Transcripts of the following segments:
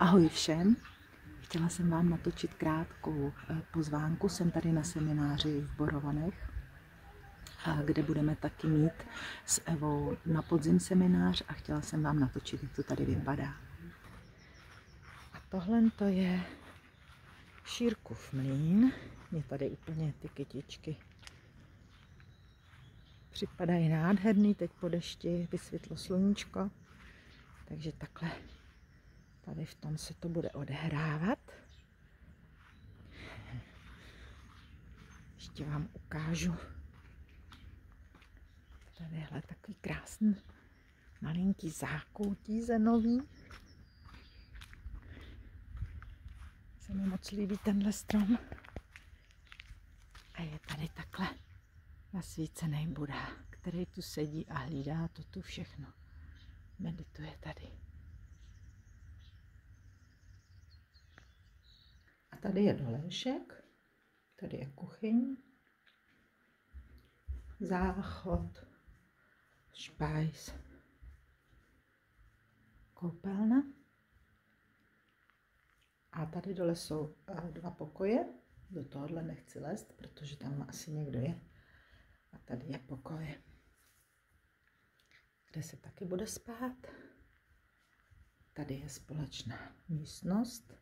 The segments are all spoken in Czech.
Ahoj všem, chtěla jsem vám natočit krátkou pozvánku. Jsem tady na semináři v Borovanech, kde budeme taky mít s Evou na podzim seminář a chtěla jsem vám natočit, jak to tady vypadá. A tohle to je Šírkův mlýn. Mě tady úplně ty kytičky připadají nádherný, teď po dešti vysvětlo sluníčko, takže takhle tady v tom se to bude odehrávat. Ještě vám ukážu tadyhle takový krásný malinký zákoutí zenový. Se mi moc líbí tenhle strom. A je tady takhle nasvícený Buddha, který tu sedí a hlídá to tu všechno. Medituje tady. A tady je doléšek, tady je kuchyň, záchod, špajs, koupelna. A tady dole jsou dva pokoje. Do tohohle nechci lézt, protože tam asi někdo je. A tady je pokoj, kde se taky bude spát. Tady je společná místnost,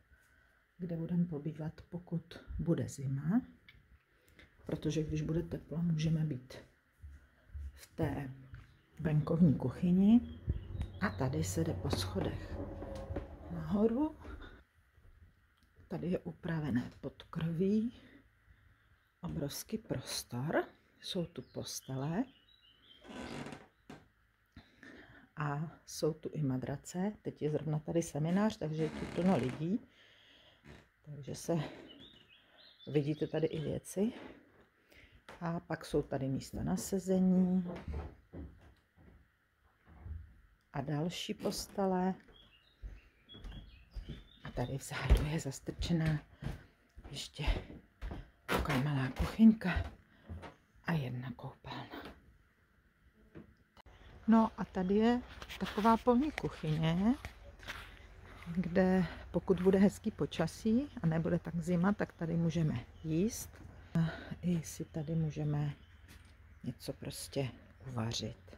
kde budeme pobývat, pokud bude zima. Protože když bude teplo, můžeme být v té venkovní kuchyni. A tady se jde po schodech nahoru. Tady je upravené podkroví, obrovský prostor, jsou tu postele a jsou tu i madrace. Teď je zrovna tady seminář, takže je tu plno lidí, takže se vidíte tady i věci. A pak jsou tady místa na sezení a další postele. A tady vzadu je zastrčená ještě taková malá kuchyňka a jedna koupelna. No a tady je taková polní kuchyně, kde pokud bude hezký počasí a nebude tak zima, tak tady můžeme jíst. A i si tady můžeme něco prostě uvařit.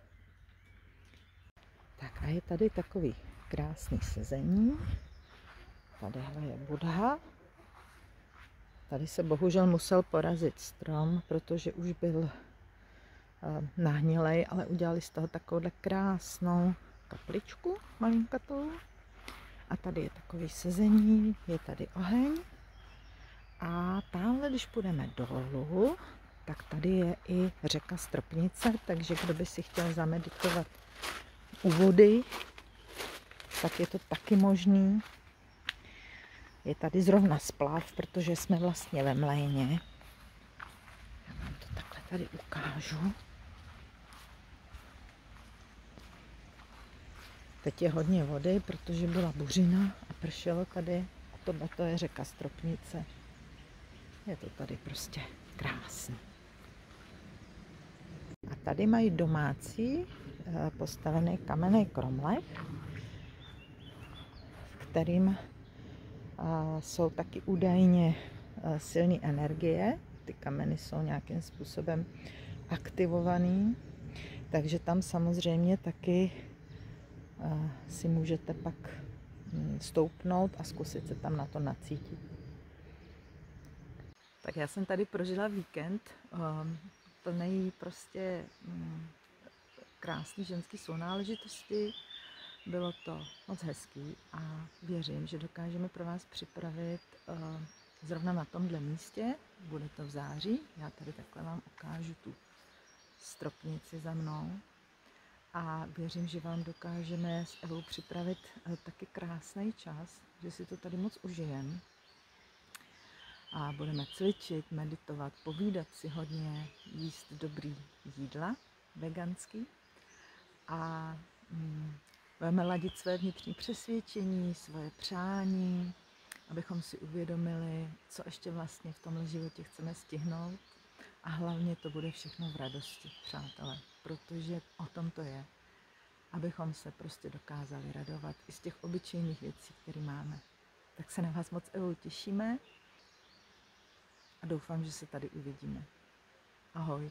Tak a je tady takový krásný sezení. Tadyhle je Buddha. Tady se bohužel musel porazit strom, protože už byl nahnilej, ale udělali z toho takovouhle krásnou kapličku malinkatou. A tady je takový sezení, je tady oheň. A tamhle, když půjdeme dolů, tak tady je i řeka Stropnice, takže kdo by si chtěl zameditovat u vody, tak je to taky možný. Je tady zrovna splav, protože jsme vlastně ve mlejně. Já vám to takhle tady ukážu. Teď je hodně vody, protože byla buřina a pršelo tady. A tohle je řeka Stropnice. Je to tady prostě krásné. A tady mají domácí postavený kamenný kromlech, v kterým jsou taky údajně silné energie. Ty kameny jsou nějakým způsobem aktivovaný, takže tam samozřejmě taky si můžete pak stoupnout a zkusit se tam na to nacítit. Tak já jsem tady prožila víkend plný prostě krásný ženský sounáležitosti. Bylo to moc hezký a věřím, že dokážeme pro vás připravit zrovna na tomhle místě. Bude to v září. Já tady takhle vám ukážu tu stropnici za mnou. A věřím, že vám dokážeme s Evou připravit taky krásný čas, že si to tady moc užijeme. A budeme cvičit, meditovat, povídat si hodně, jíst dobrý jídla, veganský. A budeme ladit své vnitřní přesvědčení, svoje přání, abychom si uvědomili, co ještě vlastně v tomhle životě chceme stihnout. A hlavně to bude všechno v radosti, přátelé, protože o tom to je. Abychom se prostě dokázali radovat i z těch obyčejných věcí, které máme. Tak se na vás moc, Evo, těšíme a doufám, že se tady uvidíme. Ahoj.